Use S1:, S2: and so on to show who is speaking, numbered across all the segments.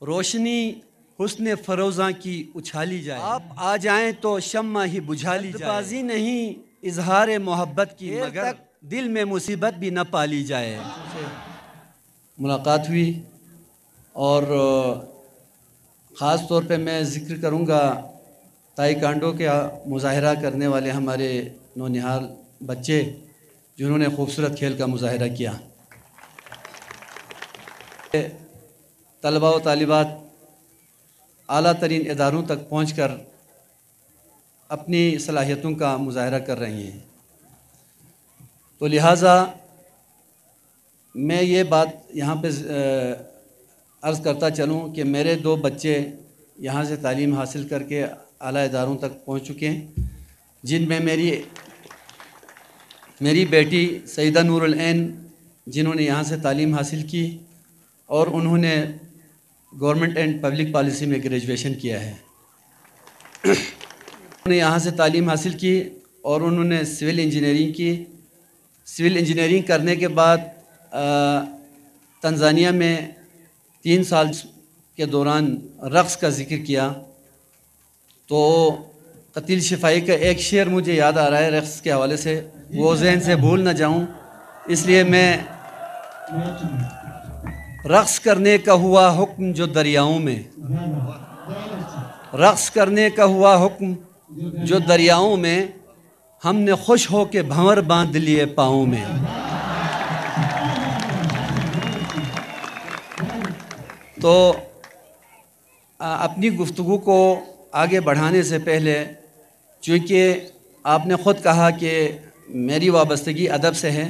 S1: روشنی حسن فروزاں کی اچھالی جائے، آپ آ جائیں تو شمع ہی بجھا لی جائے، بازی نہیں اظہار محبت کی مگر دل میں مصیبت بھی نہ پالی جائے۔ ملاقات ہوئی اور خاص طور پہ میں ذکر کروں گا تائیکانڈو کا مظاہرہ کرنے والے ہمارے نونہال بچے جنہوں نے خوبصورت کھیل کا مظاہرہ کیا۔ طلباء و طالبات اعلیٰ ترین اداروں تک پہنچ کر اپنی صلاحیتوں کا مظاہرہ کر رہی ہیں، تو لہٰذا میں یہ بات یہاں پہ عرض کرتا چلوں کہ میرے 2 بچے یہاں سے تعلیم حاصل کر کے اعلیٰ اداروں تک پہنچ چکے ہیں، جن میں میری بیٹی سیدہ نور العین جنہوں نے یہاں سے تعلیم حاصل کی اور انہوں نے گورنمنٹ اینڈ پبلک پالیسی میں گریجویشن کیا ہے۔ انہوں نے یہاں سے تعلیم حاصل کی اور انہوں نے سول انجینئرنگ کی۔ سول انجینئرنگ کرنے کے بعد تنزانیہ میں 3 سال کے دوران رقص کا ذکر کیا، تو قتیل شفائی کا ایک شعر مجھے یاد آ رہا ہے رقص کے حوالے سے، وہ ذہن سے بھول نہ جاؤں، اس لیے میں رقص کرنے کا ہوا حکم جو دریاؤں میں، رقص کرنے کا ہوا حکم جو دریاؤں میں، ہم نے خوش ہو کے بھنور باندھ لیے پاؤں میں۔ تو اپنی گفتگو کو آگے بڑھانے سے پہلے، چونکہ آپ نے خود کہا کہ میری وابستگی ادب سے ہے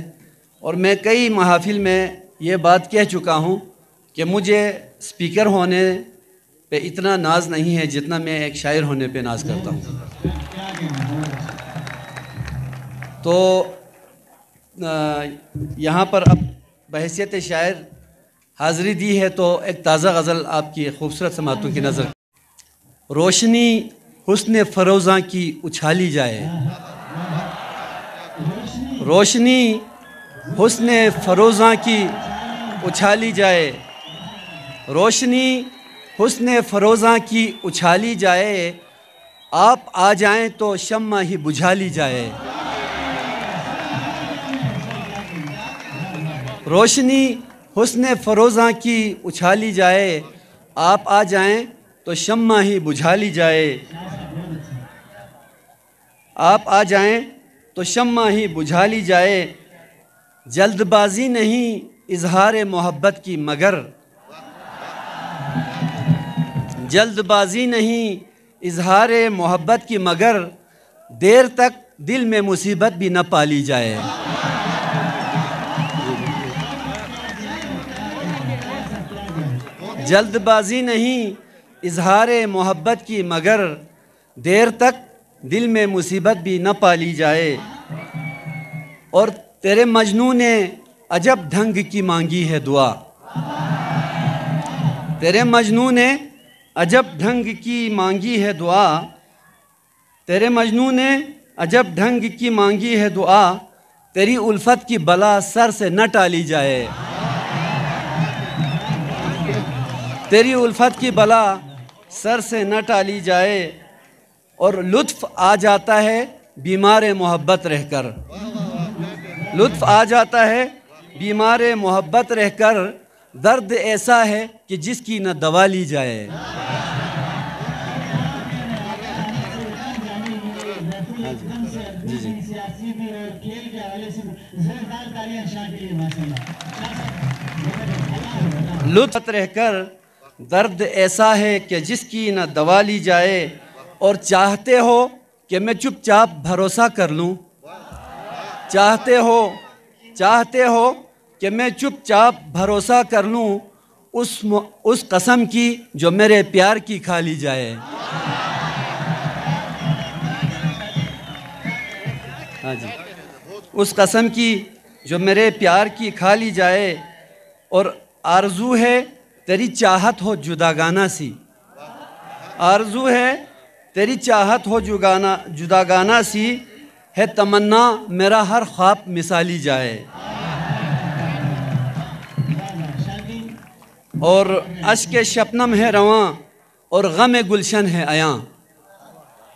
S1: اور میں کئی محافل میں یہ بات کہہ چکا ہوں کہ مجھے اسپیکر ہونے پہ اتنا ناز نہیں ہے جتنا میں ایک شاعر ہونے پہ ناز کرتا ہوں۔ تو یہاں پر اب بحیثیت شاعر حاضری دی ہے تو ایک تازہ غزل آپ کی خوبصورت سماعتوں کی نظر۔ روشنی حسن فروزاں کی اچھالی جائے، روشنی حسن فروزاں کی اچھالی جائے، روشنی حسن فروزاں کی اچھالی جائے، آپ آ جائیں تو شمع ہی بجھا لی جائے۔ روشنی حسن فروزاں کی اچھالی جائے، آپ آ جائیں تو شمع ہی بجھا لی جائے، آپ آ جائیں تو شمع ہی بجھا لی جائے، جلد بازی نہیں اظہار محبت کی مگر، جلد بازی نہیں اظہار محبت کی مگر، دیر تک دل میں مصیبت بھی نہ پالی جائے۔ جلد بازی نہیں اظہار محبت کی مگر، دیر تک دل میں مصیبت بھی نہ پالی جائے، اور تیرے مجنوں نے عجب ڈھنگ کی مانگی ہے دعا، تیرے مجنوں نے عجب ڈھنگ کی مانگی ہے دعا، تیرے مجنوں نے عجب ڈھنگ کی مانگی ہے دعا، تیری الفت کی بلا سر سے نہ ٹالی جائے، تیری الفت کی بلا سر سے نہ ٹالی جائے، اور لطف آ جاتا ہے بیمار محبت رہ کر، لطف آ جاتا ہے بیمار محبت رہ کر، درد ایسا ہے کہ جس کی نہ دوا لی جائے۔ لطف رہ کر درد ایسا ہے کہ جس کی نہ دوا لی جائے، اور چاہتے ہو کہ میں چپ چاپ بھروسہ کر لوں، چاہتے ہو کہ میں چپ چاپ بھروسہ کر لوں، اس قسم کی جو میرے پیار کی کھا لی جائے۔ ہاں جی، اس قسم کی جو میرے پیار کی کھا لی جائے، اور آرزو ہے تیری چاہت ہو جداگانہ سی، آرزو ہے تیری چاہت ہو جداگانہ سی، ہے تمنا میرا ہر خواب مثالی جائے۔ اور اشک شبنم ہے رواں اور غم گلشن ہے عیاں،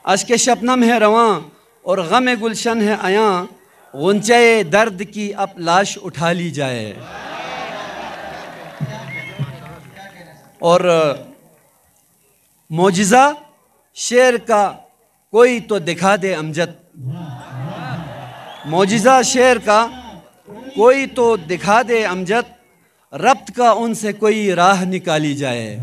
S1: اشک شبنم ہے رواں اور غم گلشن ہے عیاں، غنچۂ درد کی اب لاش اٹھا لی جائے۔ اور معجزہ شعر کا کوئی تو دکھا دے امجد، معجزہ شعر کا کوئی تو دکھا دے امجد، ربط کا ان سے کوئی راہ نکالی جائے۔